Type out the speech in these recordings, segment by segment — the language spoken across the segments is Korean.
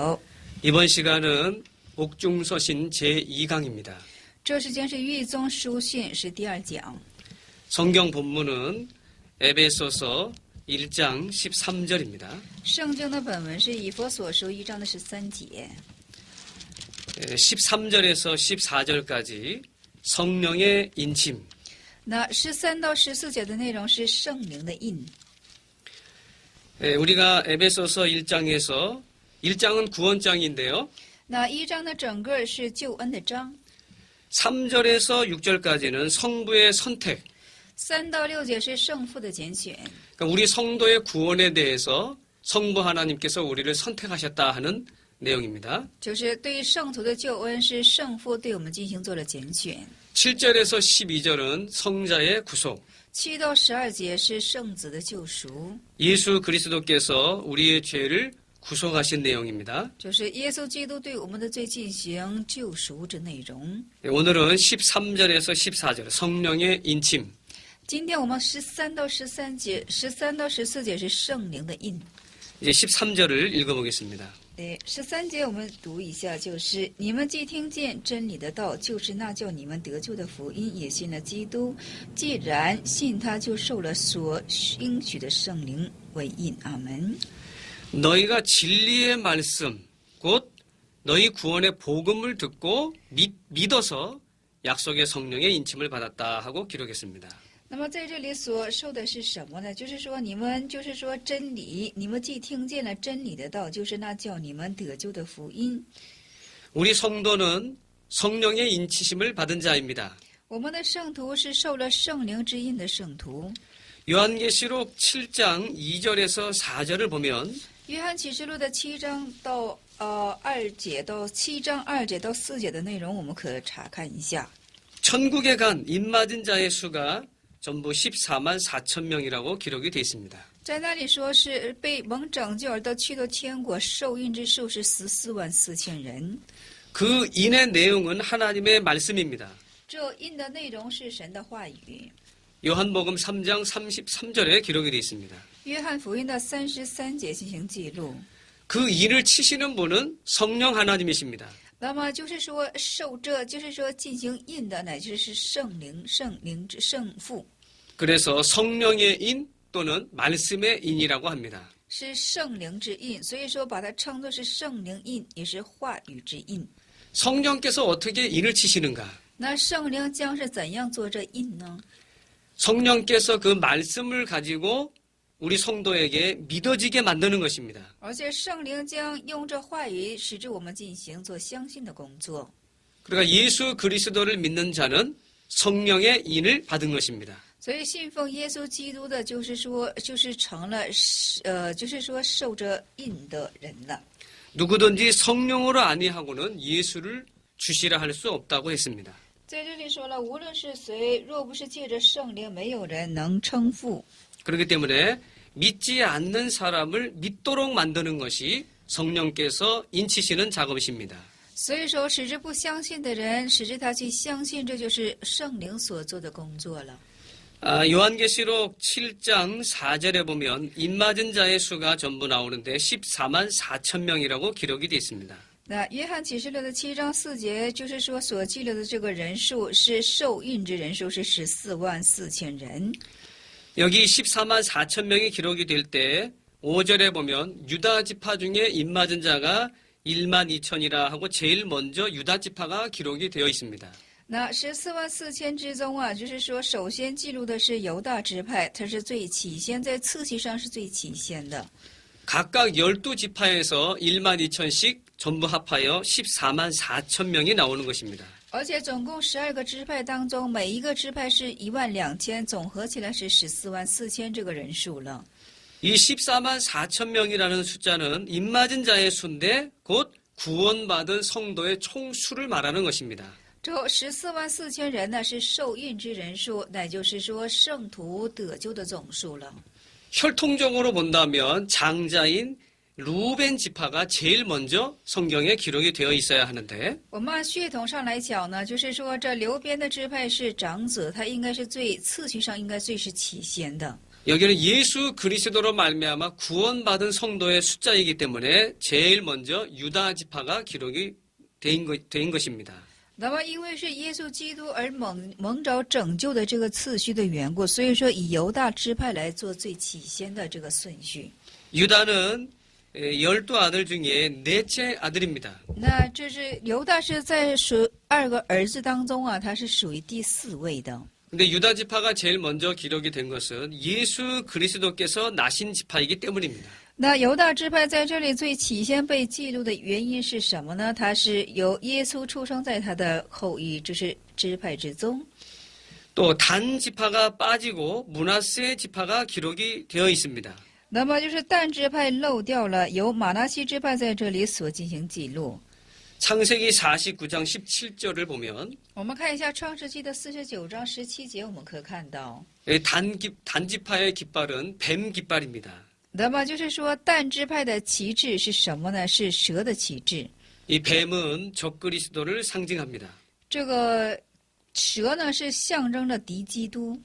好。 이번 시간은 옥중서신 제2강입니다. 这时间是狱中书信是第2讲。 성경 본문은 에베소서 1장 13절입니다. 圣经的本文是以弗所书1章的13节。 13절에서 14절까지 성령의 인침. 那13到14节的内容是圣灵的印。 우리가 에베소서 1장에서 1장은 구원장인데요. 那1章呢，整个是救恩的章。 3절에서 6절까지는 성부의 선택. 3到6节是圣父的拣选。 그러니까 우리 성도의 구원에 대해서 성부 하나님께서 우리를 선택하셨다 하는 내용입니다. 就是对于圣徒的救恩是圣父对我们进行做了拣选。 7절에서 12절은 성자의 구속. 7到12节是圣子的救赎， 예수 그리스도께서 우리의 죄를 구속하신 내용입니다. 就是耶稣基督对我们的罪进行救赎之内容。 오늘은 13절에서 14절 성령의 인침. 今天我们13到13节，13到14节是圣灵的印。 이제 13절을 읽어보겠습니다. 对，13节我们读一下，就是你们既听见真理的道，就是那叫你们得救的福音，也信了基督。既然信他，就受了所应许的圣灵为印。阿门。 너희가 진리의 말씀 곧 너희 구원의 복음을 듣고 믿어서 약속의 성령의 인침을 받았다 하고 기록했습니다. 那么在这里所受的是什么呢？就是说你们就是说真理，你们既听见了真理的道，就是那叫你们得救的福音。 우리 성도는 성령의 인치심을 받은 자입니다. 我们的圣徒是受了圣灵之印的圣徒。 요한계시록 7장 2절에서 4절을 보면 约翰启示录的7章到2节到7章2节到4节的内容，我们可查看一下。 천국에 간 입맞은 자의 수가 전부 14만 4천 명이라고 기록이 되어 있습니다. 在那里说是被蒙拯救而到去到天国受印之数是14万4千人。 그 인의 내용은 하나님의 말씀입니다. 这印的内容是神的话语。 요한복음 3장 33절에 기록이 되어 있습니다. 约翰福音的33节进行记录。 그 인을 치시는 분은 성령 하나님이십니다. 那么就是说受这就是说进行印的，乃就是圣灵之圣父， 그래서 성령의 인 또는 말씀의 인이라고 합니다. 是圣灵之印，所以说把它称作是圣灵印，也是话语之印。 성령께서 어떻게 인을 치시는가? 那圣灵将是怎样做这印呢？ 성령께서 그 말씀을 가지고 우리 성도에게 믿어지게 만드는 것입니다. 而且圣灵将用这话语使之我们进行做相信的工作。 그러니까 예수 그리스도를 믿는 자는 성령의 인을 받은 것입니다. 所以信奉耶稣基督的，就是说成了就是说受着印的人了。 누구든지 성령으로 아니하고는 예수를 주시라 할 수 없다고 했습니다. 在这里说了，无论是谁，若不是借着圣灵，没有人能称父。 그렇기 때문에 믿지 않는 사람을 믿도록 만드는 것이 성령께서 인치시는 작업이십니다. 所以说，使之不相信的人，使之他去相信，这就是圣灵所做的工作了。 요한계시록 7장 4절에 보면 입맞은 자의 수가 전부 나오는데 14만 4천 명이라고 기록이 되어 있습니다. 那约翰启示录的7章4节，就是说所记录的这个人数是受印之人数是14万4千人。 여기 14만 4천 명이 기록이 될 때 5절에 보면 유다 지파 중에 입맞은 자가 1만 2천이라 하고 제일 먼저 유다 지파가 기록이 되어 있습니다. 那14万4千之中啊，就是说首先记录的是犹大支派，它是最起先，在次序上是最起先的。 각각 12지파에서 1만 2천씩 전부 합하여 14만 4천 명이 나오는 것입니다. 而且总共12个支派当中，每一个支派是12000，总合起来是14万4千这个人数了。 이 14만 4천 명이라는 숫자는 입맞은 자의 수인데 곧 구원받은 성도의 총수를 말하는 것입니다. 这14万4千人呢，是受印之人数，乃就是说圣徒得救的总数了。 혈통적으로 본다면 장자인 루벤 지파가 제일 먼저 성경에 기록이 되어 있어야 하는데 我们按血统上来讲呢，就是说这流边的支派是长子，他应该是次序上应该最是起先的。 여기는 예수 그리스도로 말미암아 구원받은 성도의 숫자이기 때문에 제일 먼저 유다 지파가 기록이 된 것입니다. 那么，因为是耶稣基督而蒙着拯救的这个次序的缘故，所以说以犹大支派来做最起先的这个顺序。 유다는 12 아들 중에 넷째 아들입니다. 那这是犹大是在12个儿子当中啊，他是属于第4位的。 근데 유다 지파가 제일 먼저 기록이 된 것은 예수 그리스도께서 나신 지파이기 때문입니다. 那犹大支派在这里最起先被记录的原因是什么呢？他是由耶稣出生在他的后裔，就是支派之中。 또 단 지파가 빠지고 므낫세 지파가 기록이 되어 있습니다. 那么就是但支派漏掉了，由马拿西支派在这里所进行记录。 창세기 49장 17절을 보면 我们看一下创世纪的49章17节，我们可看到， 단 지파의 깃발은 뱀 깃발입니다. 那么就是说但支派的旗帜是什么呢？是蛇的旗帜。 이 뱀은 적그리스도를 상징합니다. 这个蛇呢是象征着敌基督。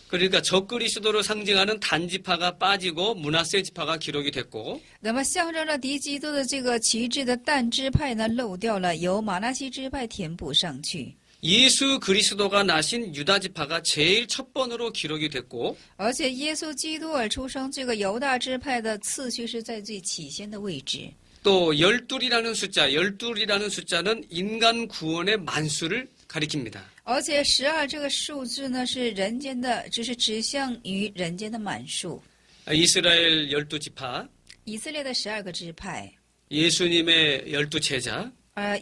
그러니까 적그리스도로 상징하는 단 지파가 빠지고 므낫세 지파가 기록이 됐고 那么象征着敌基督的这个旗帜的但支派呢漏掉了，由马拿西支派填补上去。 예수 그리스도가 나신 유다 지파가 제일 첫 번으로 기록이 됐고 而且耶稣基督而出生，这个犹大支派的次序是在最起先的位置。 또 열둘이라는 숫자는 인간 구원의 만수를 가리킵니다. 而且12这个数字呢是人间的，就是指向于人间的满数。 이스라엘 12지파, 以色列的12个支派， 예수님의 12제자,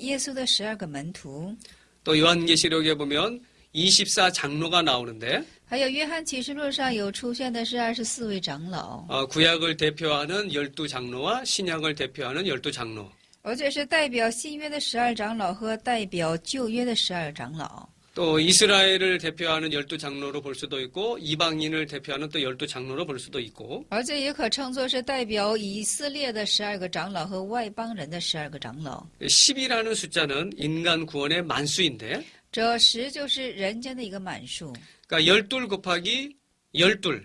耶稣的12个门徒， 또 요한계시록에 보면 24장로가 나오는데 还有约翰启示录上有出现的是24位长老， 구약을 대표하는 12장로와 신약을 대표하는 12장로. 而且是代表新约的12长老和代表旧约的12长老。 또 이스라엘을 대표하는 12장로로 볼 수도 있고 이방인을 대표하는 또 12장로로 볼 수도 있고 而且也可称作是代表以色列的12个长老和外邦人的12个长老。 10이라는 숫자는 인간 구원의 만수인데 这10就是人间的一个满数， 그러니까 12 곱하기 12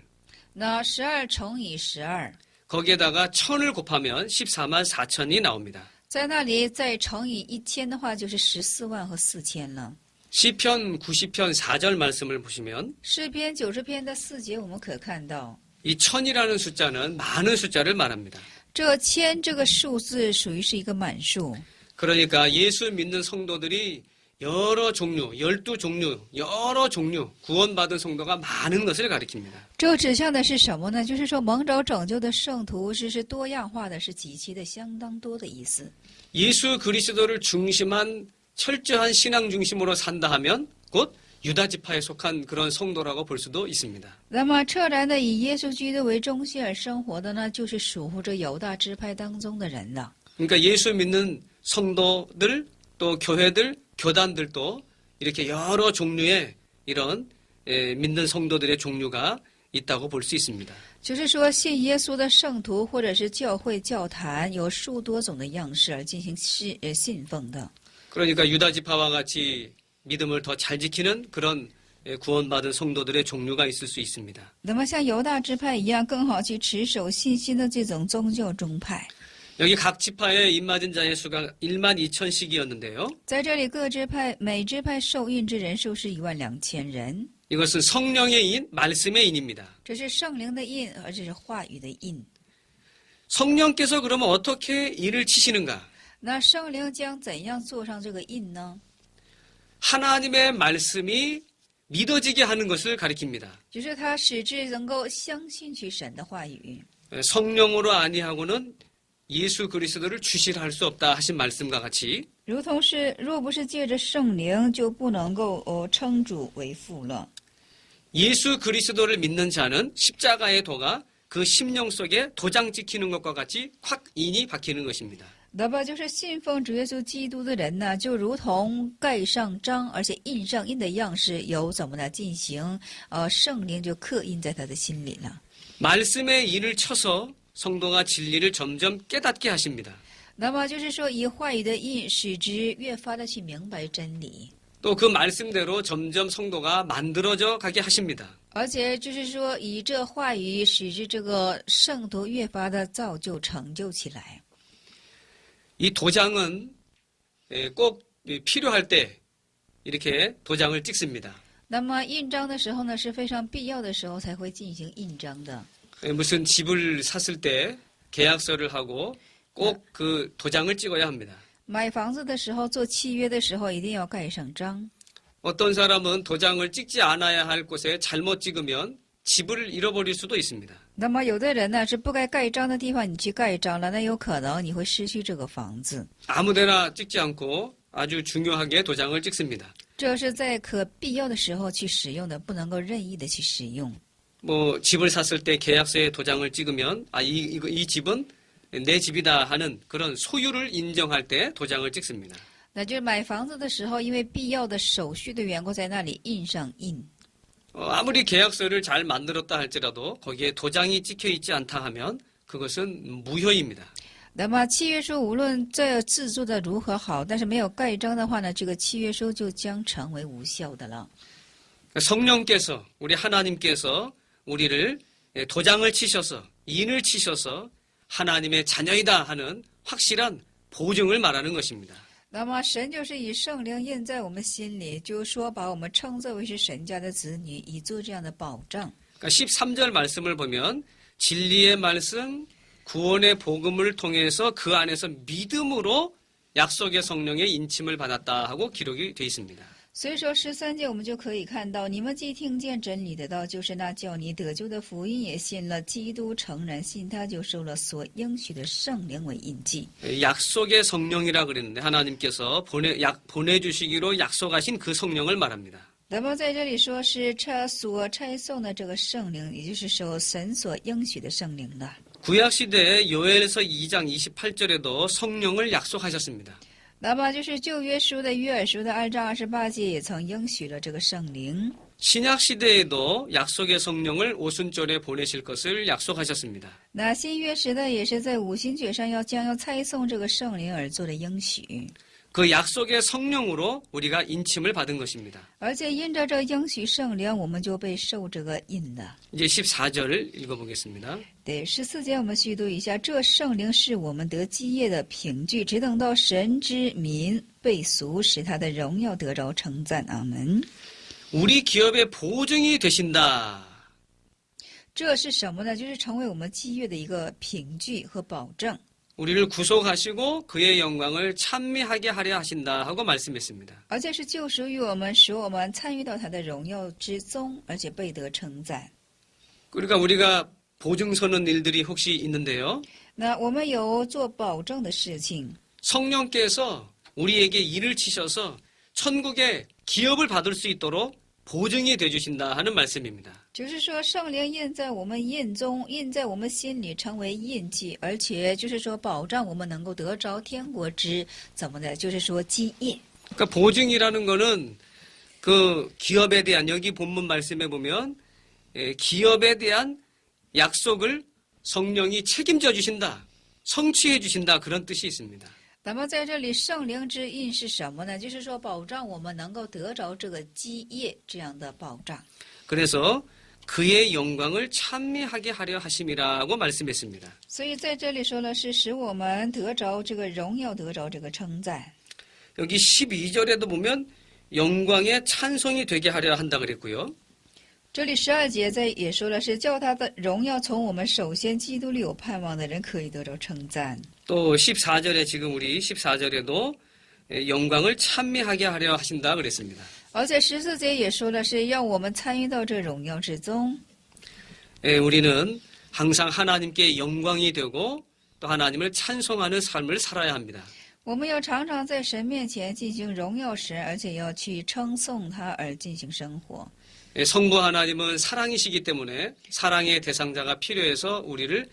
那12乘以12， 거기에다가 1000을 곱하면 14만 4천이 나옵니다. 在那里再乘以1000的话，就是14万和4000了。 시편 90편 4절 말씀을 보시면 诗篇90篇的4节，我们可看到， 이 1000이라는 숫자는 많은 숫자를 말합니다. 这1000这个数字属于是一个满数。 그러니까 예수 믿는 성도들이 여러 종류, 12종류, 여러 종류 구원받은 성도가 많은 것을 가리킵니다. 这指向的是什么呢？就是说蒙着拯救的圣徒是多样化的，是极其的相当多的意思。 예수 그리스도를 중심한 철저한 신앙 중심으로 산다 하면 곧 유다 지파에 속한 그런 성도라고 볼 수도 있습니다. 那么彻然的以耶稣基督为中心而生活的呢，就是属乎这犹大支派当中的人了。 그러니까 예수 믿는 성도들 또 교회들 교단들도 이렇게 여러 종류의 이런 믿는 성도들의 종류가 있다고 볼 수 있습니다. 就是说，信耶稣的圣徒或者是教会、教坛，有数多种的样式而进行信奉的。 그러니까 유다 지파와 같이 믿음을 더 잘 지키는 그런 구원받은 성도들의 종류가 있을 수 있습니다. 那么像犹大支派一样，更好去持守信心的这种宗教宗派。 여기 각 지파의 입맞은 자의 수가 12,000씩이었는데요. 在这里，各支派每支派受印之人数是12000人。 이것은 성령의 인, 말씀의 인입니다. 这是圣灵的印，而这是话语的印。 성령께서 그러면 어떻게 인을 치시는가? 那圣灵将怎样做上这个印呢？ 하나님의 말씀이 믿어지게 하는 것을 가리킵니다. 就是他使之能够相信去神的话语。 성령으로 아니하고는 예수 그리스도를 주시할 수 없다 하신 말씀과 같이 如同是若不是借着圣灵，就不能够称主为父了。 예수 그리스도를 믿는 자는 십자가의 도가 그 심령 속에 도장 찍히는 것과 같이 콱 인이 박히는 것입니다. 那么就是信奉主耶稣基督的人呢，就如同盖上章，而且印上印的样式，有怎么的进行？圣灵就刻印在他的心里了。 말씀의 인을 쳐서 성도가 진리를 점점 깨닫게 하십니다. 那么就是说，以话语的印，使之越发的去明白真理。 또 그 말씀대로 점점 성도가 만들어져 가게 하십니다. 而且就是说，以这话语使之这个圣徒越发的造就成就起来。 이 도장은 꼭 필요할 때 이렇게 도장을 찍습니다. 那么印章的时候呢，是非常必要的时候才会进行印章的。 무슨 집을 샀을 때 계약서를 하고 꼭 그 도장을 찍어야 합니다. 买房子的时候，做契约的时候，一定要盖上章。 어떤 사람은 도장을 찍지 않아야 할 곳에 잘못 찍으면 집을 잃어버릴 수도 있습니다. 那么有的人呢，是不该盖章的地方，你去盖章了，那有可能你会失去这个房子。 아무데나 찍지 않고 아주 중요하게 도장을 찍습니다. 这是在可必要的时候去使用的，不能够任意的去使用。 뭐 집을 샀을 때 계약서에 도장을 찍으면 이 집은 내 집이다 하는 그런 소유를 인정할 때 도장을 찍습니다. 那就是买房子的时候，因为必要的手续的缘故，在那里印上印。 아무리 계약서를 잘 만들었다 할지라도 거기에 도장이 찍혀 있지 않다 하면 그것은 무효입니다. 那么契约书无论这制作的如何好，但是没有盖章的话呢，这个契约书就将成为无效的了。 성령께서 우리 하나님께서 우리를 도장을 치셔서 인을 치셔서 하나님의 자녀이다 하는 확실한 보증을 말하는 것입니다. 那么神就是以圣灵印在我们心里，就是说把我们称作为是神家的子女，以做这样的保障。 그러니까 13절 말씀을 보면 진리의 말씀, 구원의 복음을 통해서 그 안에서 믿음으로 약속의 성령의 인침을 받았다 하고 기록이 되어 있습니다. 所以说13节我们就可以看到，你们既听见真理的道，就是那叫你得救的福音，也信了基督，诚然信他，就受了所应许的圣灵为印记。 약속의 성령이라 그랬는데 하나님께서 보내주시기로 약속하신 그 성령을 말합니다. 那么在这里说是所差送的这个圣灵，也就是说神所应许的圣灵了。 구약시대에 요엘서 2장 28절에도 성령을 약속하셨습니다. 那么就是旧约书的约珥书的2章28节也曾应许了这个圣灵。 신약시대에도 약속의 성령을 오순절에 보내실 것을 약속하셨습니다. 那新约时代也是在五旬节上将要差送这个圣灵而做的应许。 그 약속의 성령으로 우리가 인침을 받은 것입니다. 而且因着这应许圣灵，我们就被受这个印了。 이제 14절을 읽어보겠습니다. 对14节我们续读一下，这圣灵是我们得基业的凭据，只等到神之民被赎，使他的荣耀得着称赞。阿门。 우리 기업의 보증이 되신다. 这是什么呢？就是成为我们基业的一个凭据和保证。 우리를 구속하시고 그의 영광을 찬미하게 하려 하신다 하고 말씀했습니다. 而且是救赎于我们，使我们参与到他的荣耀之中，而且被得称赞。 그러니까 우리가 보증 서는 일들이 혹시 있는데요. 那我们有做保证的事情， 성령께서 우리에게 일을 치셔서 천국의 기업을 받을 수 있도록 보증이 되주신다 하는 말씀입니다. 就是说圣灵印在我们印中，印在我们心里，成为印记，而且就是说保障我们能够得着天国之怎么的，就是说基业。 그러니까 보증이라는 거는 그 기업에 대한 여기 본문 말씀에 보면 기업에 대한 약속을 성령이 책임져 주신다, 성취해 주신다 그런 뜻이 있습니다. 那么在这里圣灵之印是什么呢？就是说保障我们能够得着这个基业这样的保障。 그래서 그의 영광을 찬미하게 하려 하심이라고 말씀했습니다. 所以在这里说了是使我们得着这个荣耀，得着这个称赞。 여기 12절에도 보면 영광의 찬송이 되게 하려 한다 그랬고요. 这里12节在也说了是叫他的荣耀从我们首先基督里有盼望的人可以得着称赞。 또 14절에 지금 우리 14절에도 영광을 찬미하게 하려 하신다 그랬습니다. 而且14节也说了是要我们参与到这荣耀之中。 우리는 항상 하나님께 영광이 되고 또 하나님을 찬송하는 삶을 살아야 합니다. 我们要常常在神面前进行荣耀神，而且要去称颂他而进行生活。 성부 하나님은 사랑이시기 때문에 사랑의 대상자가 필요해서 우리를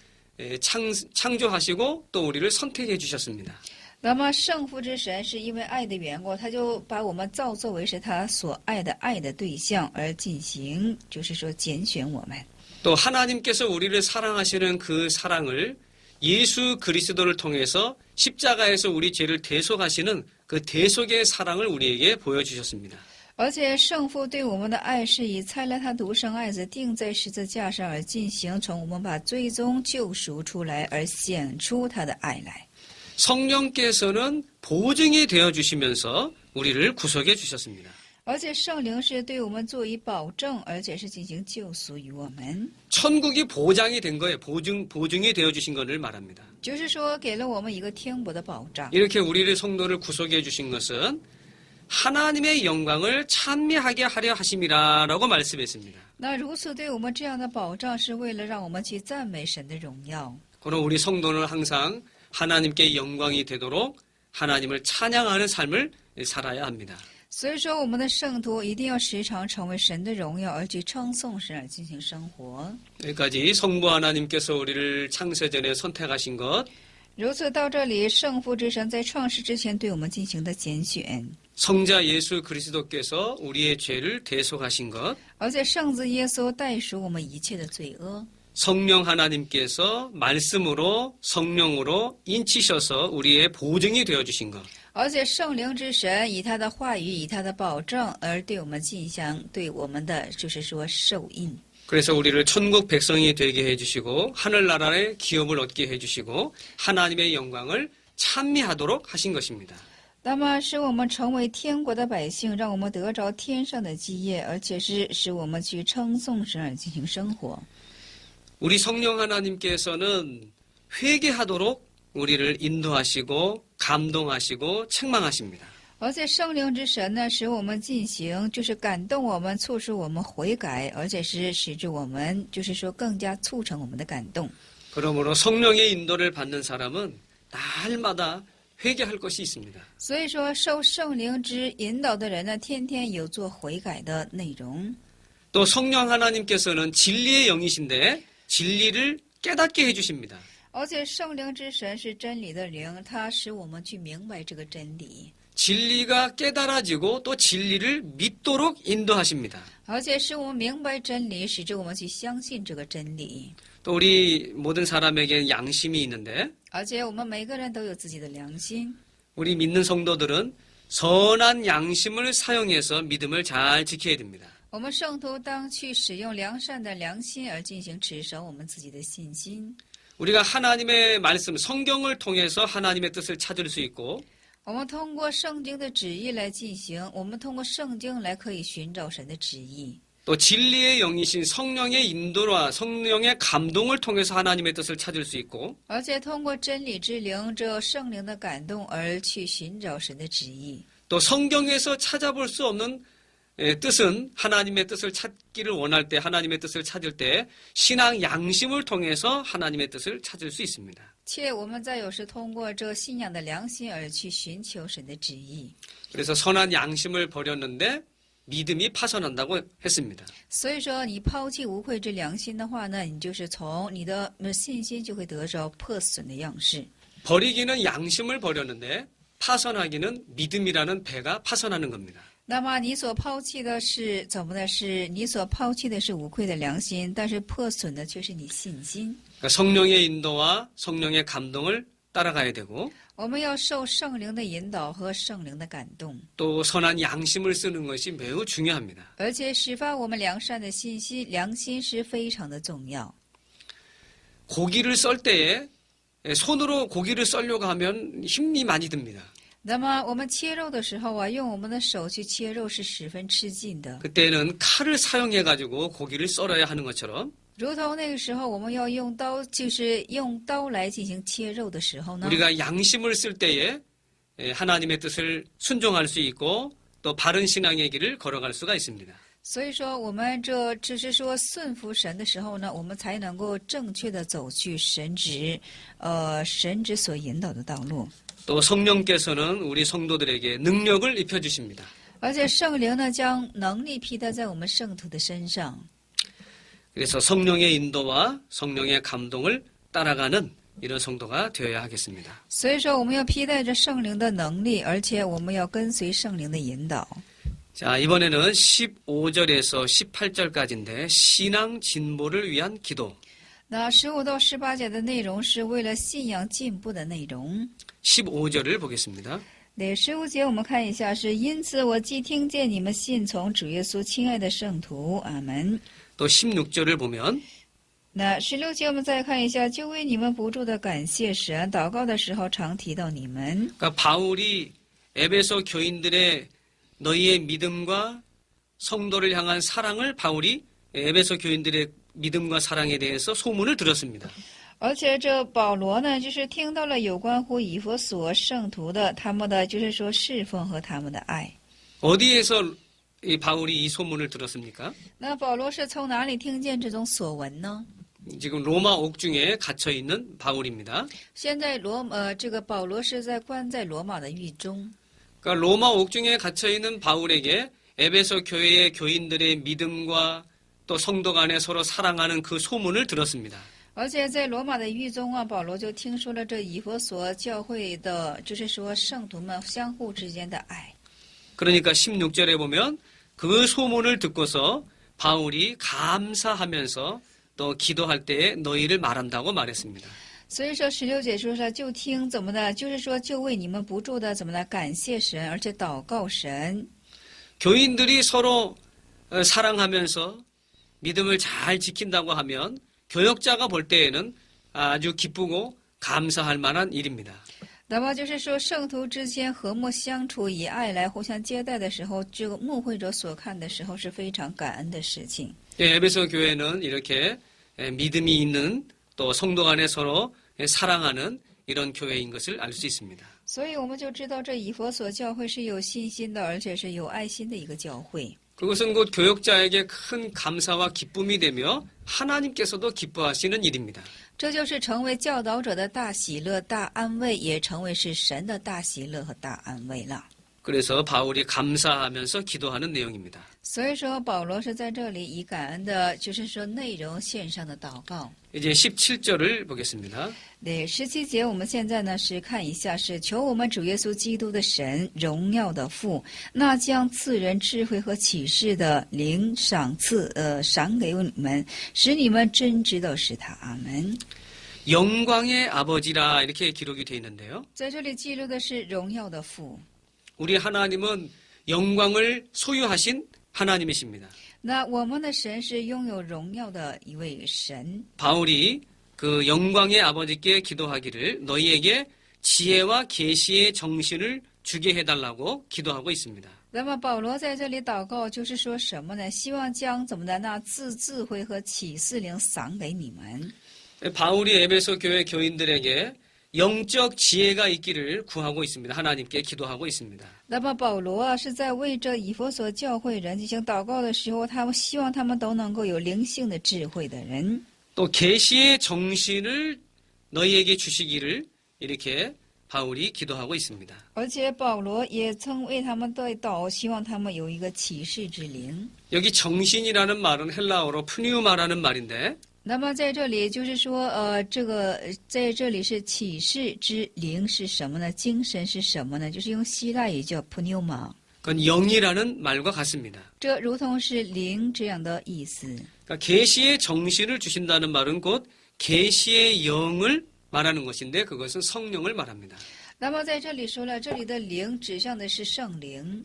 창조하시고 또 우리를 선택해 주셨습니다. 那么圣父之神是因为爱的缘故，他就把我们造作为是他所爱的对象而进行，就是说拣选我们。 또 하나님께서 우리를 사랑하시는 그 사랑을 예수 그리스도를 통해서 십자가에서 우리 죄를 대속하시는 그 대속의 사랑을 우리에게 보여주셨습니다. 而且圣父对我们的爱是以猜了他独生爱子钉在十字架上而进行，从我们把最终救赎出来而显出他的爱来。 성령께서는 보증이 되어 주시면서 우리를 구속해 주셨습니다. 而且圣灵是对我们做以保证，而且是进行救赎于我们。 천국이 보장이 된 거예요. 보증이 되어 주신 것을 말합니다. 就是说，给了我们一个天国的保障。 이렇게 우리를 성도를 구속해 주신 것은 하나님의 영광을 찬미하게 하려 하심이라라고 말씀했습니다. 那如此对我们这样的保障，是为了让我们去赞美神的荣耀。 그럼 우리 성도는 항상 하나님께 영광이 되도록 하나님을 찬양하는 삶을 살아야 합니다. 所以说，我们的圣徒一定要时常成为神的荣耀，而去称颂神而进行生活。 여기까지 성부 하나님께서 우리를 창세전에 선택하신 것, 如此到这里，圣父之神在创世之前对我们进行的拣选， 성자 예수 그리스도께서 우리의 죄를 대속하신 것, 而且圣子耶稣代赎我们一切的罪恶。 성령 하나님께서 말씀으로 성령으로 인치셔서 우리의 보증이 되어주신 것, 而且圣灵之神以他的话语、以他的保证而对我们进行对我们的就是说受印。 그래서 우리를 천국 백성이 되게 해주시고 하늘나라의 기업을 얻게 해주시고 하나님의 영광을 찬미하도록 하신 것입니다. 那么使我们成为天国的百姓，让我们得着天上的基业，而且是使我们去称颂神而进行生活。 우리 성령 하나님께서는 회개하도록 우리를 인도하시고 감동하시고 책망하십니다. 而且圣灵之神呢，使我们进行，就是感动我们，促使我们悔改，而且是使至我们，就是说更加促成我们的感动。 그러므로 성령의 인도를 받는 사람은 날마다 회개할 것이 있습니다. 所以说，受圣灵之引导的人呢，天天有做悔改的内容。 또 성령 하나님께서는 진리의 영이신데 진리를 깨닫게 해주십니다. 而且圣灵之神是真理的灵，它使我们去明白这个真理， 진리가 깨달아지고 또 진리를 믿도록 인도하십니다. 而且使我们明白真理，使之我们去相信这个真理。 또 우리 모든 사람에게 양심이 있는데 而且我们每个人都有自己的良心， 우리 믿는 성도들은 선한 양심을 사용해서 믿음을 잘 지켜야 됩니다. 我们圣徒当去使用良善的良心而进行持守我们自己的信心。 우리가 하나님의 말씀, 성경을 통해서 하나님의 뜻을 찾을 수 있고 我们通过圣经的旨意来进行，我们通过圣经来可以寻找神的旨意。 또 진리의 영이신 성령의 인도와 성령의 감동을 통해서 하나님의 뜻을 찾을 수 있고 而且通过真理之灵，这圣灵的感动而去寻找神的旨意。 또 성경에서 찾아볼 수 없는 뜻은 하나님의 뜻을 찾기를 원할 때 하나님의 뜻을 찾을 때 신앙 양심을 통해서 하나님의 뜻을 찾을 수 있습니다. 且我们在有时通过这信仰的良心而去寻求神的旨意。 그래서 선한 양심을 버렸는데 믿음이 파선한다고 했습니다. 所以说，你抛弃无愧之良心的话呢，你就是从你的信心就会得着破损的样式。 버리기는 양심을 버렸는데 파선하기는 믿음이라는 배가 파선하는 겁니다. 那么你所抛弃的是怎么呢？是你所抛弃的是无愧的良心，但是破损的却是你信心。 그러니까 성령의 인도와 성령의 감동을 따라가야 되고 我们要受圣灵的引导和圣灵的感动， 또 선한 양심을 쓰는 것이 매우 중요합니다. 而且始发我们良善的信心，良心是非常的重要。 고기를 썰 때에 손으로 고기를 썰려고 하면 힘이 많이 듭니다. 那么我们切肉的时候啊，用我们的手去切肉是十分吃劲的。 그때는 칼을 사용해 가지고 고기를 썰어야 하는 것처럼 如同那个时候我们要用刀，就是用刀来进行切肉的时候呢， 우리가 양심을 쓸 때에 하나님의 뜻을 순종할 수 있고 또 바른 신앙의 길을 걸어갈 수가 있습니다. 所以说我们这只是说顺服神的时候呢，我们才能够正确的走去神旨所引导的道路。 또 성령께서는 우리 성도들에게 능력을 입혀 주십니다. 而且圣灵呢，将能力披戴在我们圣徒的身上。 그래서 성령의 인도와 성령의 감동을 따라가는 이런 성도가 되어야 하겠습니다. 所以说，我们要披戴着圣灵的能力，而且我们要跟随圣灵的引导。 자, 이번에는 15절에서 18절까지인데 신앙 진보를 위한 기도. 那15到18节的内容是为了信仰进步的内容。 15절을 보겠습니다. 第15节我们看一下是，因此我既听见你们信从主耶稣亲爱的圣徒，阿门。 또 16절을 보면 那16节我们再看一下，就为你们不住的感谢神，祷告的时候常提到你们。 그러니까 바울이 에베소 교인들의 너희의 믿음과 성도를 향한 사랑을 바울이 에베소 교인들의 믿음과 사랑에 대해서 소문을 들었습니다. 而且这保罗呢，就是听到了有关乎以弗所圣徒的他们的，就是说侍奉和他们的爱。 어디에서 이 바울이 이 소문을 들었습니까? 那保罗是从哪里听见这种所闻呢？ 지금 로마 옥중에 갇혀 있는 바울입니다. 现在这个保罗是关在罗马的狱中。 그러니까 로마 옥중에 갇혀 있는 바울에게 에베소 교회의 교인들의 믿음과 또 성도 간에 서로 사랑하는 그 소문을 들었습니다. 而且在罗马的狱中啊，保罗就听说了这以弗所教会的，就是说圣徒们相互之间的爱。 그러니까 16절에 보면 그 소문을 듣고서 바울이 감사하면서 또 기도할 때에 너희를 말한다고 말했습니다. 所以说16节说是就听怎么的，就是说就为你们不住的怎么的感谢神，而且祷告神。 교인들이 서로 사랑하면서 믿음을 잘 지킨다고 하면 교역자가 볼 때에는 아주 기쁘고 감사할 만한 일입니다. 那么就是说圣徒之间和睦相处，以爱来互相接待的时候，这个牧会者所看的时候是非常感恩的事情。 에베소 교회는 이렇게 믿음이 있는 또 성도 간에 서로 사랑하는 이런 교회인 것을 알 수 있습니다. 所以我们就知道这以弗所教会是有信心的，而且是有爱心的一个教会。 그것은 곧 교역자에게 큰 감사와 기쁨이 되며 하나님께서도 기뻐하시는 일입니다. 这就是成为教导者的大喜乐、大安慰，也成为是神的大喜乐和大安慰了。 그래서 바울이 감사하면서 기도하는 내용입니다. 所以说，保罗是在这里以感恩的，就是说内容献上的祷告。 이제 17절을 보겠습니다. 对，17节我们现在呢是看一下，是求我们主耶稣基督的神荣耀的父，那将赐人智慧和启示的灵赏给你们，使你们真知道是他。阿门。 영광의 아버지라 이렇게 기록이 되어 있는데요. 在这里记录的是荣耀的父。 우리 하나님은 영광을 소유하신 하나님이십니다. 那我们的神是拥有荣耀的一位神。 바울이 그 영광의 아버지께 기도하기를 너희에게 지혜와 계시의 정신을 주게 해달라고 기도하고 있습니다. 那么保罗在这里祷告，就是说什么呢？希望将怎么的那智慧和启示灵赏给你们。 바울이 에베소 교회 교인들에게 영적 지혜가 있기를 구하고 있습니다. 하나님께 기도하고 있습니다. 那么保罗啊，是在为这以弗所教会人进行祷告的时候，他们希望他们都能够有灵性的智慧的人。 또 계시의 정신을 너희에게 주시기를 이렇게 바울이 기도하고 있습니다. 而且保罗也曾为他们代祷，希望他们有一个启示之灵。 여기 정신이라는 말은 헬라어로 푸니우마라는 말인데 那么在这里就是说，在这里是启示之灵是什么呢？精神是什么呢？就是用希腊语叫 pneuma， 그건 영이라는 말과 같습니다. 这如同是灵这样的意思。 그러니까 계시의 정신을 주신다는 말은 곧 계시의 영을 말하는 것인데 그것은 성령을 말합니다. 那么在这里说了，这里的灵指向的是圣灵，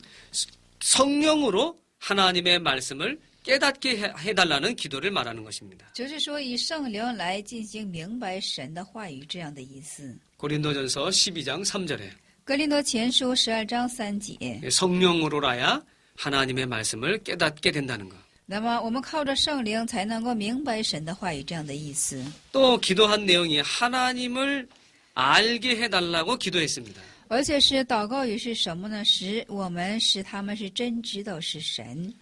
성령으로 하나님의 말씀을 깨닫게 해달라는 기도를 말하는 것입니다. 就是说以圣灵来进行明白神的话语这样的意思。 고린도전서 12장 3절에 格林多前书12章3节。 성령으로라야 하나님의 말씀을 깨닫게 된다는 것. 那么我们靠着圣灵才能够明白神的话语这样的意思。 또 기도한 내용이 하나님을 알게 해달라고 기도했습니다. 而且是祷告语是什么呢？使他们是真知道是神。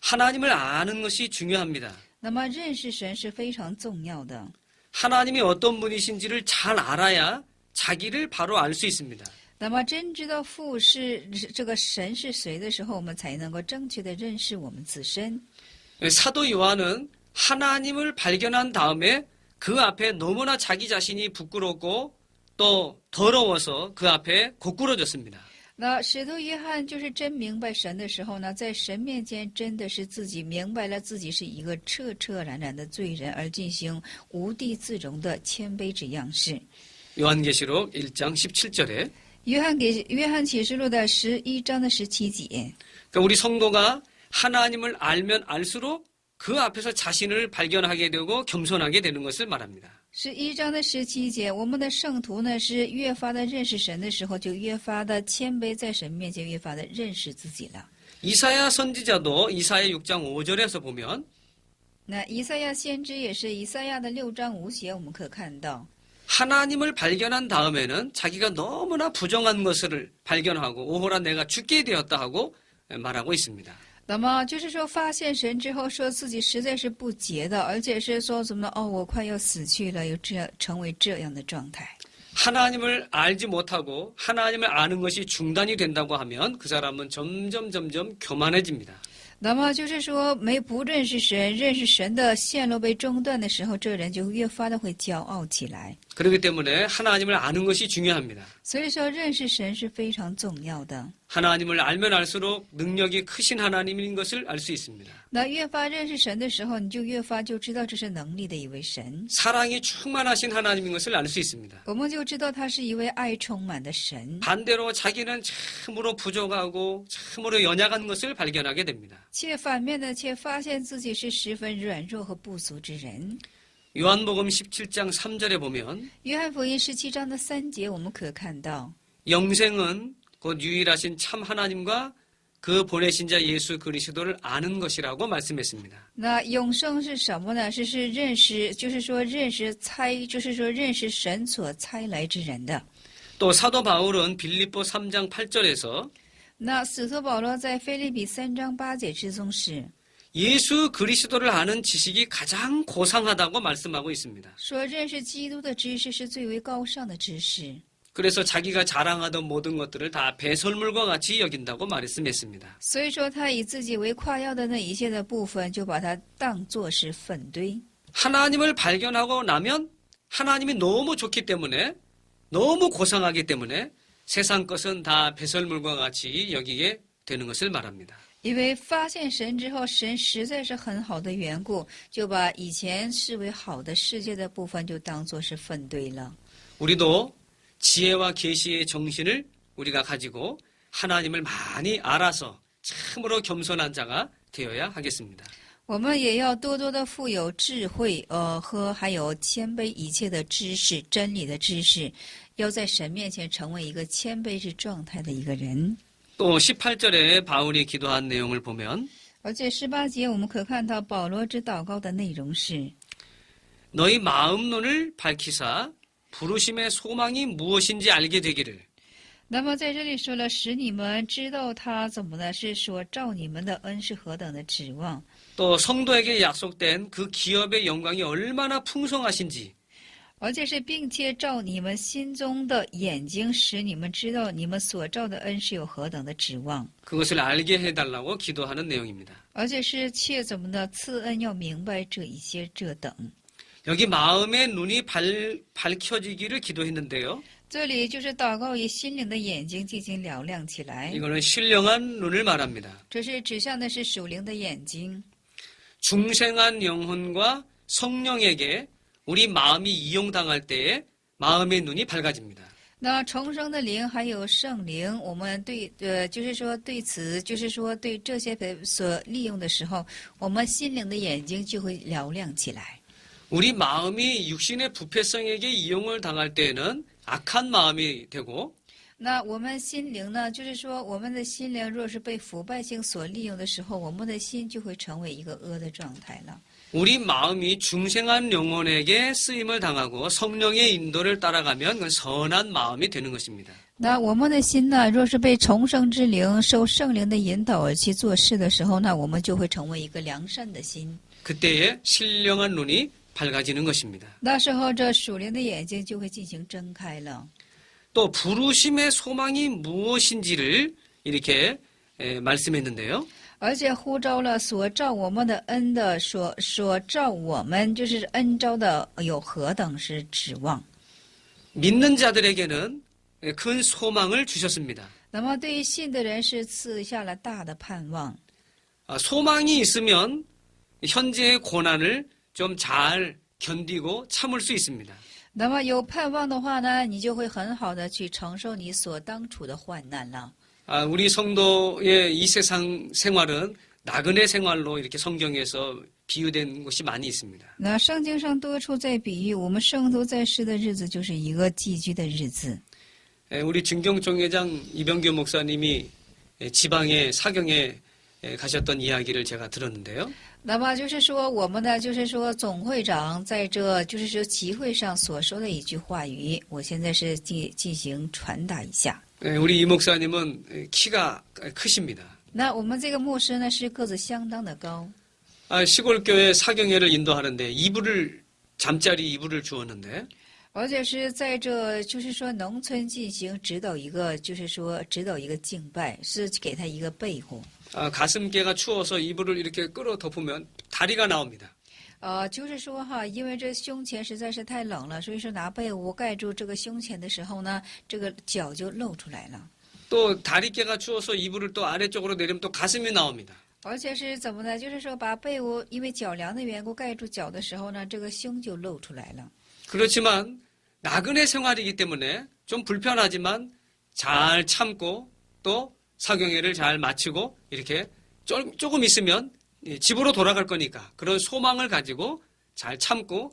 하나님을 아는 것이 중요합니다. 那么认识神是非常重要的。 하나님이 어떤 분이신지를 잘 알아야 자기를 바로 알 수 있습니다. 那么真知道父是这个神是谁的时候，我们才能够正确的认识我们自身。 사도 요한은 하나님을 발견한 다음에 그 앞에 너무나 자기 자신이 부끄럽고 또 더러워서 그 앞에 고꾸러졌습니다. 那使徒约翰就是真明白神的时候呢，在神面前真的是自己明白了自己是一个彻彻然然的罪人，而进行无地自容的谦卑之样式。 요한계시록 1장 17절에 约翰启示录的11章的17节。 그러니까 우리 성도가 하나님을 알면 알수록 그 앞에서 자신을 발견하게 되고 겸손하게 되는 것을 말합니다. 11章的17节，我们的圣徒呢是越发的认识神的时候，就越发的谦卑，在神面前越发的认识自己了。 이사야 선지자도 이사야 6장 5절에서 보면 那以赛亚先知也是以赛亚的6章5节，我们可看到， 하나님을 발견한 다음에는 자기가 너무나 부정한 것을 발견하고 오호라 내가 죽게 되었다 하고 말하고 있습니다. 那么就是说发现神之后，说自己实在是不洁的，而且是说怎么我快要死去了，又成为这样的状态。 하나님을 알지 못하고 하나님을 아는 것이 중단이 된다고 하면 그 사람은 점점 교만해집니다. 那么就是说不认识神，认识神的线路被中断的时候，这人就越发的会骄傲起来。 그렇기 때문에 하나님을 아는 것이 중요합니다. 所以说认识神是非常重要的。 하나님을 알면 알수록 능력이 크신 하나님인 것을 알 수 있습니다. 那越发认识神的时候，你就越发就知道这是能力的一位神， 사랑이 충만하신 하나님인 것을 알 수 있습니다. 我们就知道他是一位爱充满的神。 반대로 자기는 참으로 부족하고 참으로 연약한 것을 발견하게 됩니다. 却反面的，却发现自己是十分软弱和不足之人。 요한복음 17장 3절에 보면 约翰福音17章的3节，我们可看到， 영생은 곧 유일하신 참 하나님과 그 보내신 자 예수 그리스도를 아는 것이라고 말씀했습니다. 那永生是什么呢？是认识，就是说认识神所差来之人的。 또 사도 바울은 빌립보 3장 8절에서 那使徒保罗在腓立比3章8节之中是 예수 그리스도를 아는 지식이 가장 고상하다고 말씀하고 있습니다. 说认识基督的知识是最为高尚的知识。 그래서 자기가 자랑하던 모든 것들을 다 배설물과 같이 여긴다고 말씀했습니다. 所以说他以自己为夸耀的那一切的部分，就把它当作是粪堆。 하나님을 발견하고 나면 하나님이 너무 좋기 때문에 너무 고상하기 때문에 세상 것은 다 배설물과 같이 여기게 되는 것을 말합니다. 因为发现神之后，神实在是很好的缘故，就把以前视为好的世界的部分就当作是粪堆了。 우리도 지혜와 계시의 정신을 우리가 가지고 하나님을 많이 알아서 참으로 겸손한 자가 되어야 하겠습니다. 我们也要多多的富有智慧，和还有谦卑一切的知识，真理的知识，要在神面前成为一个谦卑之状态的一个人。 또 18절에 바울이 기도한 내용을 보면 而且18节我们可看到保罗之祷告的内容是 너희 마음 눈을 밝히사 부르심의 소망이 무엇인지 알게 되기를 那么在这里说了，使你们知道他怎么呢？是说照你们的恩是何等的指望， 또 성도에게 약속된 그 기업의 영광이 얼마나 풍성하신지 而且是并且照你们心中的眼睛，使你们知道你们所照的恩是有何等的指望， 그것을 알게 해달라고 기도하는 내용입니다. 而且是切怎么的赐恩要明白这一些这等。 여기 마음의 눈이 밝혀지기를 기도했는데요. 这里就是祷告以心灵的眼睛进行嘹亮起来， 이거는 신령한 눈을 말합니다. 这是指向的是属灵的眼睛。 중생한 영혼과 성령에게 우리 마음이 이용당할 때에 마음의 눈이 밝아집니다. 那重生的灵还有圣灵，我们就是说对此，就是说对这些所利用的时候，我们心灵的眼睛就会嘹亮起来。 우리 마음이 육신의 부패성에게 이용을 당할 때에는 악한 마음이 되고 那我们心灵呢，就是说我们的心灵若是被腐败性所利用的时候，我们的心就会成为一个恶的状态了。 우리 마음이 중생한 영혼에게 쓰임을 당하고 성령의 인도를 따라가면 그건 선한 마음이 되는 것입니다. 那我们的心呢，若是被重生之灵受圣灵的引导而去做事的时候，那我们就会成为一个良善的心。 그때에 신령한 눈이 밝아지는 것입니다. 那时候，这属灵的眼睛就会进行睁开了。 또 부르심의 소망이 무엇인지를 이렇게 말씀했는데요. 而且呼召了所照我们的恩的所照我们就是恩召的有何等是指望。 믿는 자들에게는 큰 소망을 주셨습니다. 那么对于信的人是赐下了大的盼望。 소망이 있으면 현재의 고난을 좀 잘 견디고 참을 수 있습니다. 那么有盼望的话呢，你就会很好的去承受你所当处的患难了。 우리 성도의 이 세상 생활은 나그네 생활로 이렇게 성경에서 비유된 곳이 많이 있습니다. 那圣经上多处在比喻我们圣徒在世的日子就是一个寄居的日子。 우리 증경총회장 이병규 목사님이 지방의 사경에 가셨던 이야기를 제가 들었는데요. 那么就是说，我们呢，就是说总会长在这就是说集会上所说的一句话语，我现在是进行传达一下。 우리 이 목사님은 키가 크십니다. 那我们这个牧师呢是个子相当的高， 시골교회 사경회를 인도하는데 잠자리 이불을 주었는데 而且是在这就是说农村进行指导一个就是说指导一个敬拜，是给他一个被窝。 가슴께가 추워서 이불을 이렇게 끌어 덮으면 다리가 나옵니다. 就是说哈，因为这胸前实在是太冷了，所以说拿被窝盖住这个胸前的时候呢，这个脚就露出来了。 또 다리께가 추워서 이불을 또 아래쪽으로 내리면 또 가슴이 나옵니다. 而且是怎么呢？就是说把被窝因为脚凉的缘故盖住脚的时候呢，这个胸就露出来了。 그렇지만 나그네 생활이기 때문에 좀 불편하지만 잘 참고 또 사경회를 잘 마치고 이렇게 조금 있으면 집으로 돌아갈 거니까 그런 소망을 가지고 잘 참고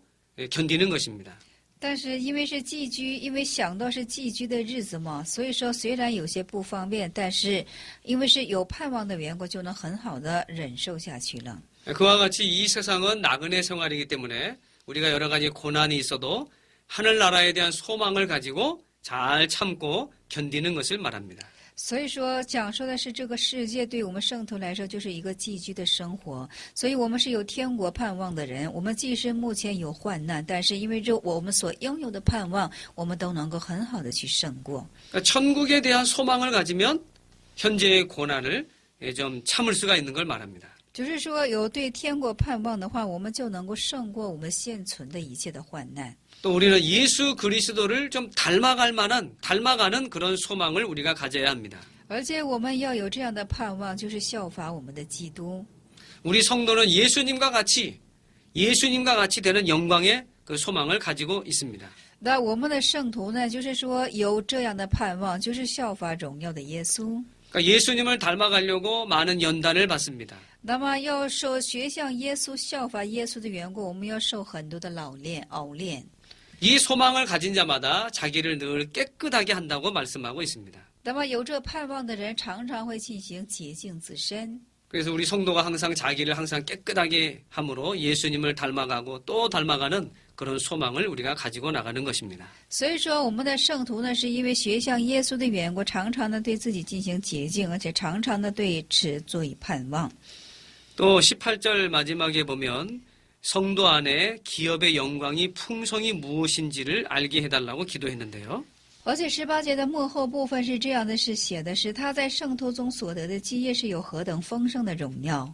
견디는 것입니다. 但是因为是寄居，因为想到是寄居的日子嘛，所以说虽然有些不方便，但是因为是有盼望的缘故，就能很好的忍受下去了。 그와 같이 이 세상은 나그네 생활이기 때문에 우리가 여러 가지 고난이 있어도 하늘나라에 대한 소망을 가지고 잘 참고 견디는 것을 말합니다. 所以说，讲述的是这个世界对我们圣徒来说就是一个寄居的生活，所以我们是有天国盼望的人。我们即使目前有患难，但是因为这我们所拥有的盼望，我们都能够很好的去胜过。 천국에 대한 소망을 가지면 현재의 고난을 좀 참을 수가 있는 걸 말합니다. 就是说，有对天国盼望的话，我们就能够胜过我们现存的一切的患难。 또 우리는 예수 그리스도를 좀 닮아가는 그런 소망을 우리가 가져야 합니다. 而且我们要有这样的盼望，就是效法我们的基督。 우리 성도는 예수님과 같이 되는 영광의 그 소망을 가지고 있습니다. 那我们的圣徒呢，就是说有这样的盼望，就是效法荣耀的耶稣。 그러니까 예수님을 닮아가려고 많은 연단을 받습니다. 那么要受学像耶稣、效法耶稣的缘故，我们要受很多的熬炼。 이 소망을 가진 자마다 자기를 늘 깨끗하게 한다고 말씀하고 있습니다. 那么有这盼望的人，常常会进行洁净自身。 그래서 우리 성도가 항상 자기를 항상 깨끗하게 함으로 예수님을 닮아가고 또 닮아가는 그런 소망을 우리가 가지고 나가는 것입니다. 所以说，我们的圣徒呢，是因为学像耶稣的缘故，常常的对自己进行洁净，而且常常的对此做以盼望。 또 18절 마지막에 보면 성도 안에 기업의 영광이 풍성이 무엇인지를 알게 해달라고 기도했는데요. 而且18节的末后部分是这样的，是写的是他在圣徒中所得的基业是有何等丰盛的荣耀。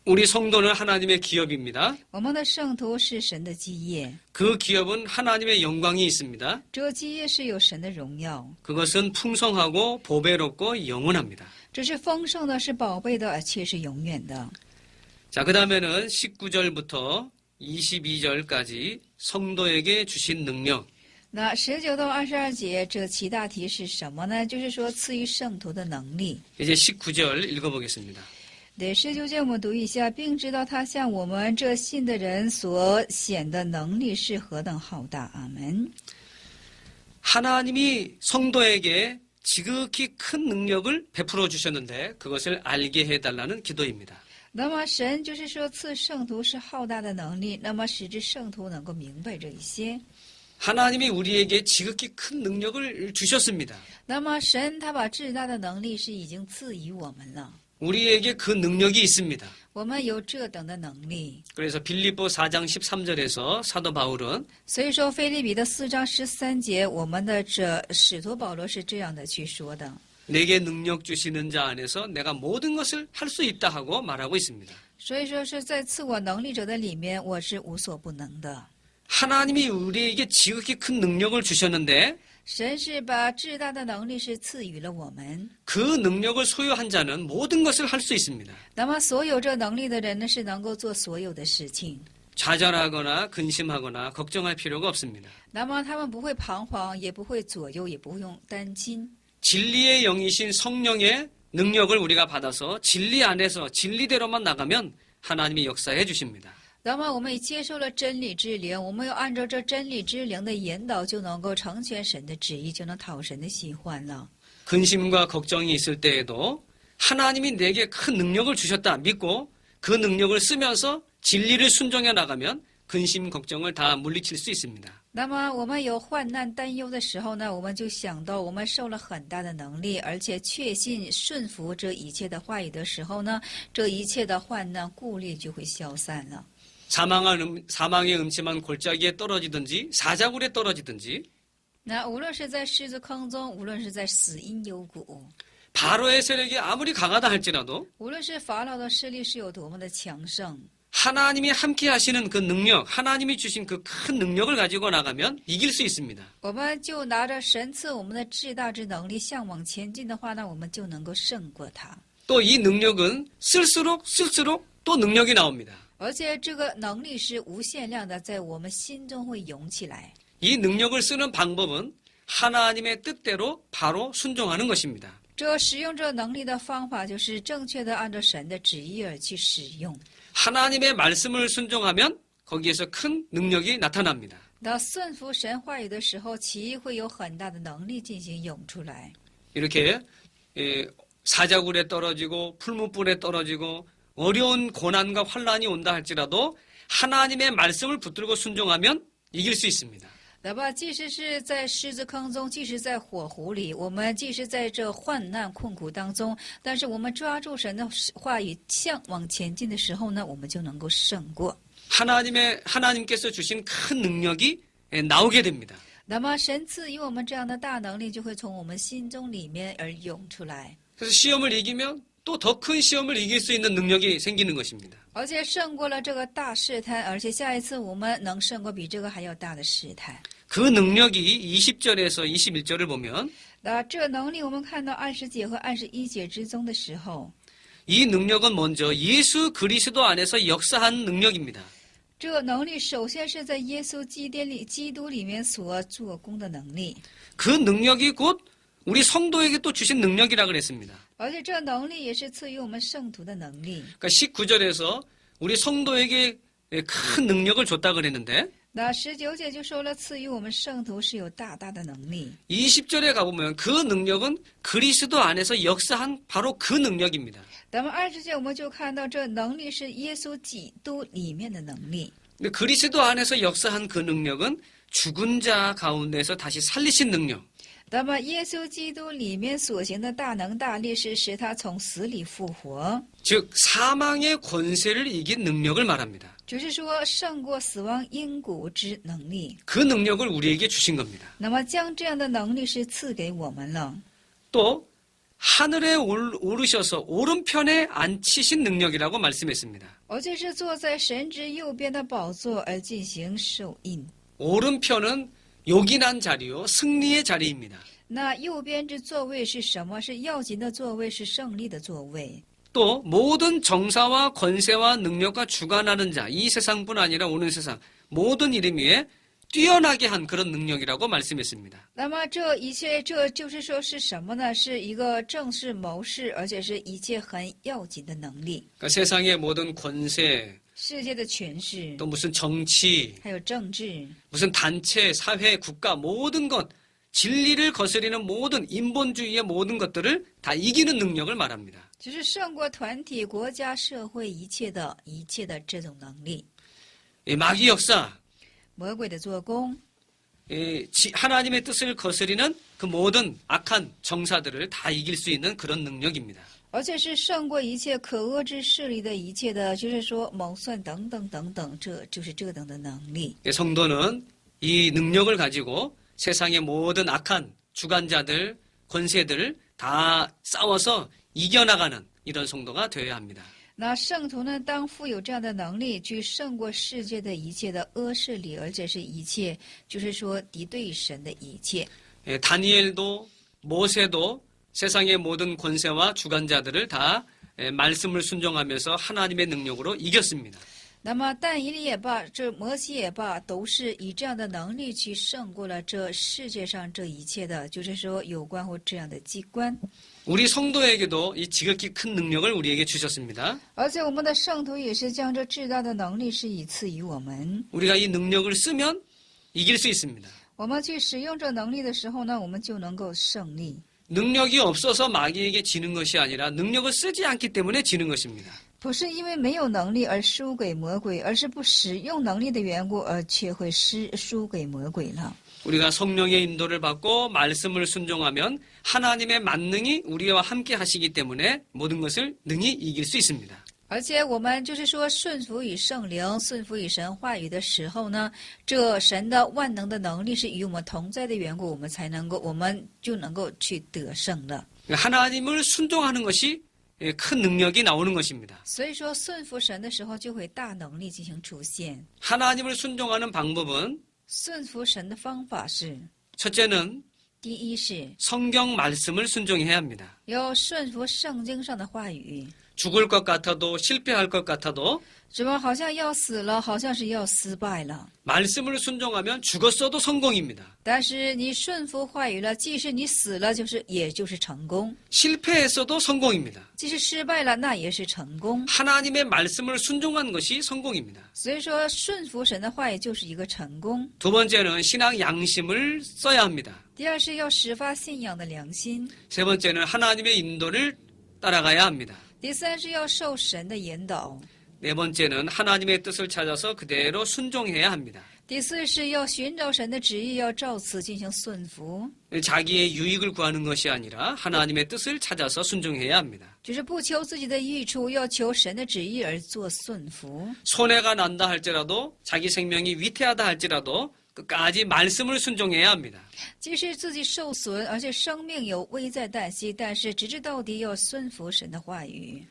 우리 성도는 하나님의 기업입니다. 我们的圣徒是神的基业， 그 기업은 하나님의 영광이 있습니다. 这基业是有神的荣耀， 그것은 풍성하고 보배롭고 영원합니다. 这是丰盛的，是宝贝的，而且是永远的。 자, 그 다음에는 19절부터 22절까지 성도에게 주신 능력. 那19到22节这七大题是什么呢？就是说赐予圣徒的能力。 이제 19절 읽어보겠습니다. 对19节我们读一下，并知道他向我们这信的人所显的能力是何等浩大。阿门。 하나님이 성도에게 지극히 큰 능력을 베풀어 주셨는데 그것을 알게 해달라는 기도입니다. 那么神就是说赐圣徒是浩大的能力，那么使之圣徒能够明白这一些。 하나님이 우리에게 지극히 큰 능력을 주셨습니다. 那么神他把至大的能力是已经赐予我们了， 우리에게 그 능력이 있습니다. 我们有这等的能力。 그래서 빌립보 4장 13절에서 사도 바울은 所以说腓立比的4章13节，我们的这使徒保罗是这样的去说的。 내게 능력 주시는 자 안에서 내가 모든 것을 할 수 있다 하고 말하고 있습니다. 所以说是在赐我能力者的里面，我是无所不能的。 하나님이 우리에게 지극히 큰 능력을 주셨는데 神是把至大的能力是赐予了我们， 그 능력을 소유한 자는 모든 것을 할 수 있습니다. 那么所有这能力的人呢，是能够做所有的事情。 좌절하거나 근심하거나 걱정할 필요가 없습니다. 那么他们不会彷徨，也不会左右，也不用担心。 진리의 영이신 성령의 능력을 우리가 받아서 진리 안에서 진리대로만 나가면 하나님이 역사해 주십니다. 那么我们已接受了真理之灵，我们要按照这真理之灵的引导，就能够成全神的旨意，就能讨神的喜欢了。 근심과 걱정이 있을 때에도 하나님이 내게 큰 능력을 주셨다 믿고 그 능력을 쓰면서 진리를 순종해 나가면 근심, 걱정을 다 물리칠 수 있습니다. 那么我们有患难担忧的时候呢，我们就想到我们受了很大的能力，而且确信顺服这一切的话语的时候呢，这一切的患难顾虑就会消散了。 사망의 음침한 골짜기에 떨어지든지 사자굴에 떨어지든지 那无论是在狮子坑中，无论是在死荫幽谷， 바로의 세력이 아무리 강하다 할지라도 无论是法老的势力是有多么的强盛， 하나님이 함께 하시는 그 능력, 하나님이 주신 그 큰 능력을 가지고 나가면 이길 수 있습니다. 我们就拿着神赐我们的至大之能力向往前进的话呢，我们就能够胜过他。 또 이 능력은 쓸수록 또 능력이 나옵니다. 而且这个能力是无限量的，在我们心中会涌起来。 이 능력을 쓰는 방법은 하나님의 뜻대로 바로 순종하는 것입니다. 这使用这能力的方法，就是正确的按照神的旨意而去使用。 하나님의 말씀을 순종하면 거기에서 큰 능력이 나타납니다. 那顺服神话语的时候，其会有很大的能力进行涌出来。 이렇게 사자굴에 떨어지고 풀무불에 떨어지고 어려운 고난과 환란이 온다 할지라도 하나님의 말씀을 붙들고 순종하면 이길 수 있습니다. 那么，即使是在狮子坑中，即使在火湖里，我们即使在这患难困苦当中，但是我们抓住神的话语，向往前进的时候呢，我们就能够胜过。 하나님께서 주신 큰 능력이 나오게 됩니다. 那么，神赐予我们这样的大能力，就会从我们心中里面而涌出来。 그래서 시험을 이기면 또 더 큰 시험을 이길 수 있는 능력이 생기는 것입니다. 而且胜过了这个大试探，而且下一次我们能胜过比这个还要大的试探。 그 능력이 20절에서 21절을 보면 那这能力，我们看到20节和21节之中的时候， 이 능력은 먼저 예수 그리스도 안에서 역사한 능력입니다. 这个能力首先是在耶稣基督里面所做工的能力， 그 능력이 곧 우리 성도에게 또 주신 능력이라 그랬습니다. 而且这能力也是赐予我们圣徒的能力。 그러니까 19절에서 우리 성도에게 큰 능력을 줬다 그랬는데 那19节就说了，赐予我们圣徒是有大大的能力。 20절에 가보면 그 능력은 그리스도 안에서 역사한 바로 그 능력입니다. 那么20节我们就看到，这能力是耶稣基督里面的能力。 근데 그리스도 안에서 역사한 그 능력은 죽은 자 가운데서 다시 살리신 능력. 那么耶稣基督里面所行的大能大力，是使他从死里复活， 즉 사망의 권세를 이긴 능력을 말합니다. 就是说胜过死亡阴谷之能力。 그 능력을 우리에게 주신 겁니다. 那么将这样的能力是赐给我们了。 또 하늘에 오르셔서 오른편에 앉히신 능력이라고 말씀했습니다. 而且是坐在神之右边的宝座而进行受印。 오른편은 요긴한 자리요 승리의 자리입니다. 那右边之座位是什么？是要紧的座位，是胜利的座位。 또 모든 정사와 권세와 능력과 주관하는 자, 이 세상뿐 아니라 오는 세상 모든 이름 위에 뛰어나게 한 그런 능력이라고 말씀했습니다. 那么这一切，这就是说是什么呢？是一个正式谋士，而且是一切很要紧的能力。 그러니까 세상의 모든 권세, 世界的权势， 또 무슨 정치, 还有政治， 무슨 단체, 사회, 국가 모든 것, 진리를 거스리는 모든 인본주의의 모든 것들을 다 이기는 능력을 말합니다. 就是胜过团体、国家、社会一切的这种能力。 이 마귀 역사, 魔鬼的做工， 하나님의 뜻을 거스리는 그 모든 악한 정사들을 다 이길 수 있는 그런 능력입니다. 而且是胜过一切可恶之势力的一切的，就是说谋算等等等等，这就是这等的能力。 성도는 이 능력을 가지고 세상의 모든 악한 주관자들, 권세들을 다 싸워서 이겨나가는 이런 성도가 되어야 합니다. 那圣徒呢，当富有这样的能力，去胜过世界的一切的恶势力，而且是一切，就是说敌对神的一切。 다니엘도 모세도 세상의 모든 권세와 주관자들을 다 말씀을 순종하면서 하나님의 능력으로 이겼습니다. 那么但以理也罢，这摩西也罢，都是以这样的能力去胜过了这世界上这一切的，就是说有关乎这样的机关。 우리 성도에게도 이 지극히 큰 능력을 우리에게 주셨습니다. 而且我们的圣徒也是将这至大的能力是以赐予我们。 우리가 이 능력을 쓰면 이길 수 있습니다. 我们去使用这能力的时候呢，我们就能够胜利。 능력이 없어서 마귀에게 지는 것이 아니라 능력을 쓰지 않기 때문에 지는 것입니다. 不是因为没有能力而输给魔鬼，而是不使用能力的缘故而却会输给魔鬼了。 우리가 성령의 인도를 받고 말씀을 순종하면 하나님의 만능이 우리와 함께 하시기 때문에 모든 것을 능히 이길 수 있습니다. 而且我们就是说顺服于圣灵、顺服于神话语的时候呢，这神的万能的能力是与我们同在的缘故，我们就能够去得胜了。 하나님을 순종하는 것이 큰 능력이 나오는 것입니다. 所以说顺服神的时候，就会大能力进行出现。 하나님을 순종하는 방법은 顺服神的方法是： 첫째는 第一是 성경 말씀을 순종해야 합니다. 要顺服圣经上的话语。 죽을 것 같아도 실패할 것 같아도 什么好像要死了，好像是要失败了。 말씀을 순종하면 죽었어도 성공입니다. 但是你顺服话语了，即使你死了，也就是成功； 실패했어도 성공입니다. 即使失败了，那也是成功。 하나님의 말씀을 순종한 것이 성공입니다. 所以说，顺服神的话语就是一个成功。 두 번째는 신앙 양심을 써야 합니다. 第二是要始发信仰的良心。 세 번째는 하나님의 인도를 따라가야 합니다. 第三是要受神的引导。 네 번째는 하나님의 뜻을 찾아서 그대로 순종해야 합니다. 第四是要寻找神的旨意，要照此进行顺服， 자기의 유익을 구하는 것이 아니라 하나님의 뜻을 찾아서 순종해야 합니다. 就是不求自己的益处，要求神的旨意而做顺服。 손해가 난다 할지라도 자기 생명이 위태하다 할지라도 끝까지 말씀을 순종해야 합니다. 即使自己受损，而且生命有危在旦夕，但是直至到底要顺服神的话语。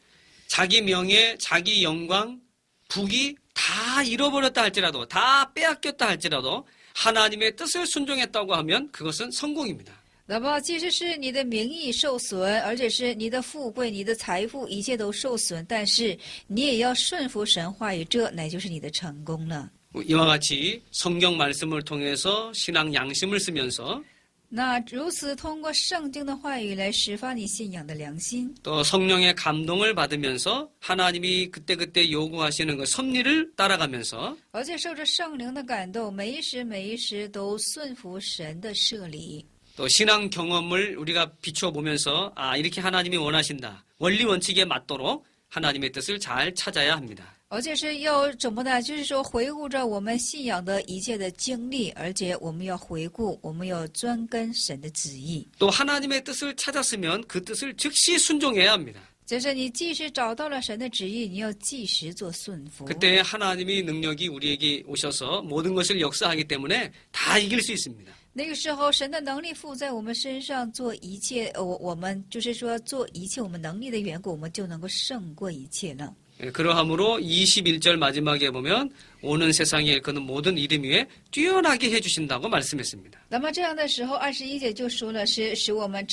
자기 명예, 자기 영광, 부귀 다 잃어버렸다 할지라도 다 빼앗겼다 할지라도 하나님의 뜻을 순종했다고 하면 그것은 성공입니다. 那么，即使是你的名义受损，而且是你的富贵、你的财富，一切都受损，但是你也要顺服神话语，这乃就是你的成功了。 이와 같이 성경 말씀을 통해서 신앙 양심을 쓰면서 那如此通过圣经的话语来释发你信仰的良心， 또 성령의 감동을 받으면서 하나님이 그때그때 요구하시는 그 섭리를 따라가면서 而且受着圣灵的感动，每一时每一时都顺服神的设立。 또 신앙 경험을 우리가 비추어 보면서 아 이렇게 하나님이 원하신다. 원리 원칙에 맞도록 하나님의 뜻을 잘 찾아야 합니다. 而且是要怎么呢？就是说回顾着我们信仰的一切的经历，而且我们要回顾，我们要专跟神的旨意。 또 하나님의 뜻을 찾았으면 그 뜻을 즉시 순종해야 합니다. 就是你即使找到了神的旨意，你要即时做顺服。 그때 하나님의 능력이 우리에게 오셔서 모든 것을 역사하기 때문에 다 이길 수 있습니다. 那个时候，神的能力附在我们身上，做一切，我们就是说做一切我们能力的缘故，我们就能够胜过一切了。 그러함으로 21절 마지막에 보면 오는 세상에 일컫는 모든 이름 위에 뛰어나게 해주신다고 말씀했습니다. 那么这样的时候，21节就说了是使我们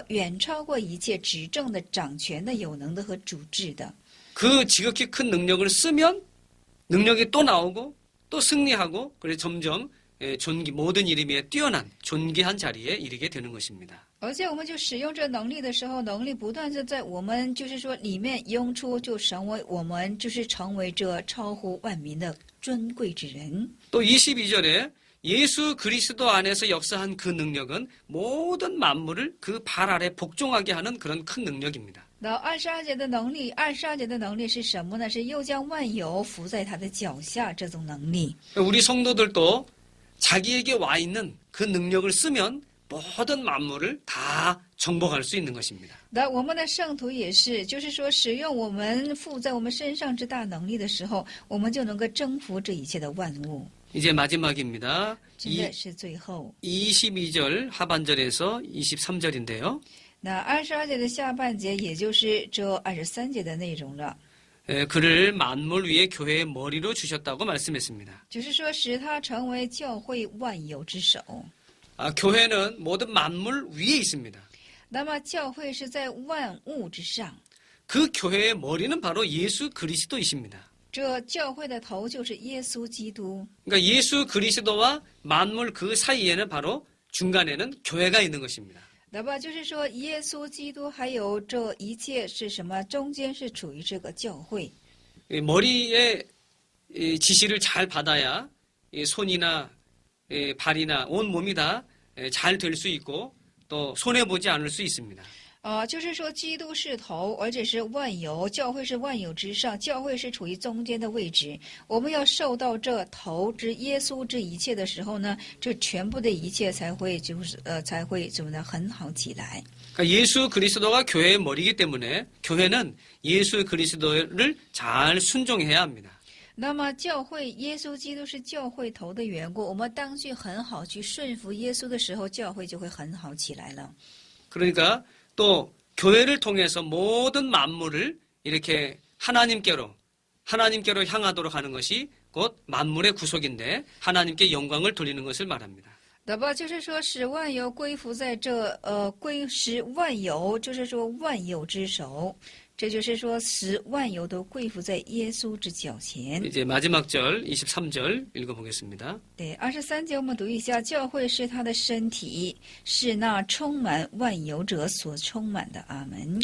远超过一切执政的、掌权的、有能的和主治的。 그 지극히 큰 능력을 쓰면 능력이 또 나오고 또 승리하고 그래서 점점 모든 이름 위에 뛰어난 존귀한 자리에 이르게 되는 것입니다. 而且我们就使用这能力的时候，能力不断的在我们就是说里面涌出，就成为我们就是成为这超乎万民的尊贵之人。 또 22절에 예수 그리스도 안에서 역사한 그 능력은 모든 만물을 그 발 아래 복종하게 하는 그런 큰 능력입니다. 那22节的能力，22节的能力是什么呢？是又将万有伏在他的脚下，这种能力。 우리 성도들도 자기에게 와 있는 그 능력을 쓰면 모든 만물을 다 정복할 수 있는 것입니다. 那我们的圣徒也是，就是说使用我们附在我们身上之大能力的时候，我们就能够征服这一切的万物。 이제 마지막입니다. 现在是最后。 22절 하반절에서 23절인데요. 那22节的下半节，也就是这23节的内容了。 그를 만물 위에 교회의 머리로 주셨다고 말씀했습니다. 就是说，使他成为教会万有之首。 교회는 모든 만물 위에 있습니다. 那么，教会是在万物之上。 그 교회의 머리는 바로 예수 그리스도이십니다. 这教会的头就是耶稣基督。 그러니까 예수 그리스도와 만물 그 사이에는 바로 중간에는 교회가 있는 것입니다. 那么就是说，耶稣基督还有这一切是什么？中间是处于这个教会。 머리의 지시를 잘 받아야 손이나 발이나 온 몸이 다 잘 될 수 있고 또 손해보지 않을 수 있습니다. 就是说，基督是头，而且是万有，教会是万有之上，教会是处于中间的位置。我们要受到这头之耶稣之一切的时候呢，这全部的一切才会才会怎么呢？很好起来。 그러니까 예수 그리스도가 교회의 머리이기 때문에 교회는 예수 그리스도를 잘 순종해야 합니다. 那么，教会耶稣基督是教会头的缘故，我们当去很好去顺服耶稣的时候，教会就会很好起来了。 그러니까 또 교회를 통해서 모든 만물을 이렇게 하나님께로 향하도록 하는 것이 곧 만물의 구속인데 하나님께 영광을 돌리는 것을 말합니다. 那么就是说，使万有归服在这使万有，就是说万有之首，这就是说使万有都归服在耶稣之脚前。 이제 마지막 절 23절 읽어보겠습니다. 对，23节我们读一下，教会是他的身体，是那充满万有者所充满的。阿门。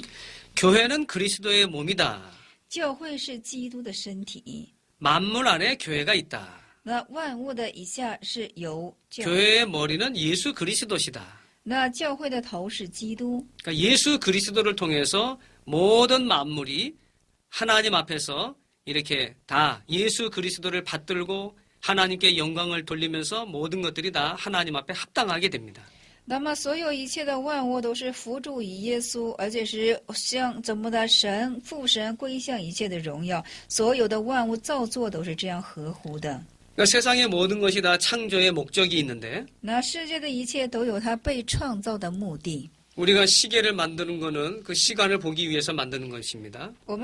교회는 그리스도의 몸이다. 教会是基督的身体， 만물 안에 교회가 있다. 那万物的以下是由教， 교회의 머리는 예수 그리스도시다. 那教会的头是基督。 그러니까 예수 그리스도를 통해서 모든 만물이 하나님 앞에서 이렇게 다 예수 그리스도를 받들고 하나님께 영광을 돌리면서 모든 것들이 다 하나님 앞에 합당하게 됩니다. 那么，所有一切的万物都是服助于耶稣，而且是向怎么的神父神归向一切的荣耀。所有的万物造作都是这样合乎的。 그러니까 세상의 모든 것이 다 창조의 목적이 있는데 那世界的一切都有它被创造的目的。 우리가 시계를 만드는 거는 그 시간을 보기 위해서 만드는 것입니다. 我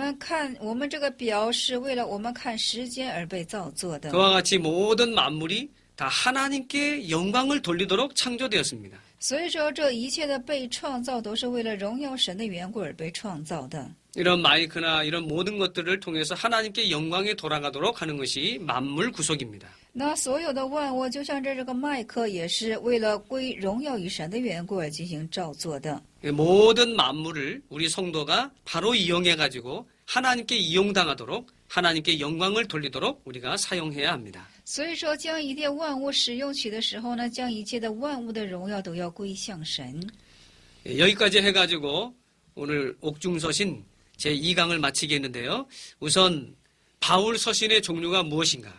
们这个表是为了我们看时间而被造作的。 그와 같이 모든 만물이 다 하나님께 영광을 돌리도록 창조되었습니다. 所以说，这一切的被创造都是为了荣耀神的缘故而被创造的。 이런 마이크나 이런 모든 것들을 통해서 하나님께 영광이 돌아가도록 하는 것이 만물 구속입니다. 那所有的万物，就像这个麦克，也是为了归荣耀于神的缘故而进行造作的。 모든 만물을 우리 성도가 바로 이용해가지고 하나님께 이용당하도록 하나님께 영광을 돌리도록 우리가 사용해야 합니다. 所以说，将一切万物使用起的时候呢，将一切的万物的荣耀都要归向神。 여기까지 해가지고 오늘 옥중서신 제2강을 마치겠는데요. 우선 바울 서신의 종류가 무엇인가?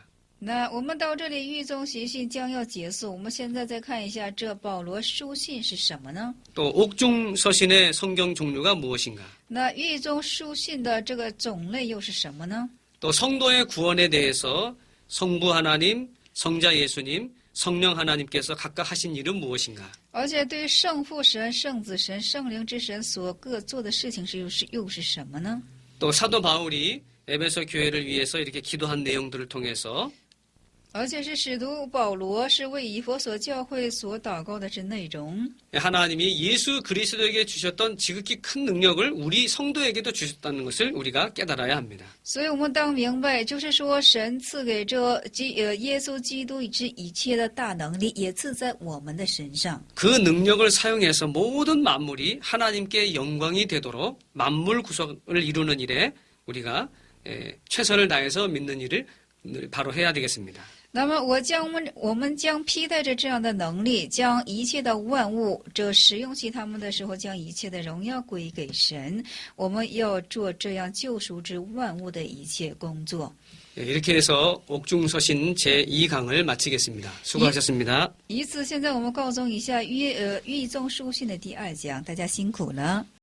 那我们到这里，狱中习信将要结束。我们现在再看一下，这保罗书信是什么呢？ 또 옥중서신의 성경 종류가 무엇인가? 那狱中书信的这个种类又是什么呢？ 또 성도의 구원에 대해서 성부 하나님, 성자 예수님, 성령 하나님께서 각각 하신 일은 무엇인가? 而且对圣父神、圣子神、圣灵之神所各做的事情又是什么呢？ 또 사도 바울이 에베소 교회를 위해서 이렇게 기도한 내용들을 통해서 而且是使徒保罗是为以弗所教会所祷告的这内容。 하나님이 예수 그리스도에게 주셨던 지극히 큰 능력을 우리 성도에게도 주셨다는 것을 우리가 깨달아야 합니다. 所以我们当明白，就是说神赐给这耶稣基督之一切的大能力，也赐在我们的身上。 그 능력을 사용해서 모든 만물이 하나님께 영광이 되도록 만물 구속을 이루는 일에 우리가 최선을 다해서 믿는 일을 바로 해야 되겠습니다. 那么我们将披戴着这样的能力，将一切的万物，这使用起他们的时候，将一切的荣耀归给神。我们要做这样救赎之万物的一切工作。 이렇게 해서 옥중서신 제2강을 마치겠습니다. 수고하셨습니다. 以此，现在我们告终一下狱中书信的第2讲，大家辛苦了。